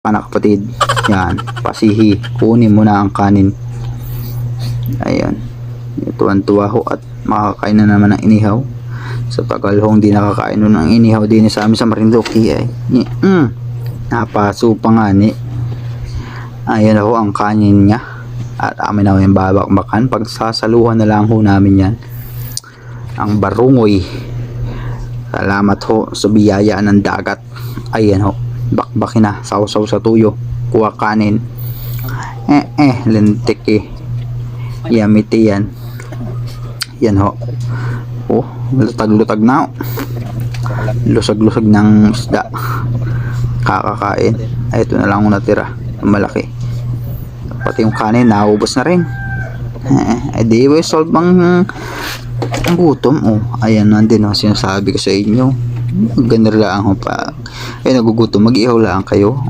Anak kapatid, yan, pasihi, kunin mo na ang kanin. Ayan, tuwan-tuwa ho at makakain na naman ng inihaw. Sa tagal hong di nakakain nun ng inihaw din sa amin sa Marinduque ay napaso pa nga ni. Ayan ho ang kanin niya at amin na ho yung babakbakan. Pagsasaluhan na lang ho namin yan ang barungoy. Salamat ho sa biyaya ng dagat. Ayan ho, bakbakin na, sausaw sa tuyo, kuha kanin. Lentik yamiti yan. Yan ho. Oh, lutag-lutag na ho. Lusag-lusag ng isda. Kakakain. Ay, ito na lang ang natira, malaki. Pati yung kanin naubos na rin. Ay di ba solve ang gutom. Oh, ayan nandun ho, sinasabi ko sa inyo. Ganda lang ho pa. Ay nagugutom, mag-ihaw lang kayo.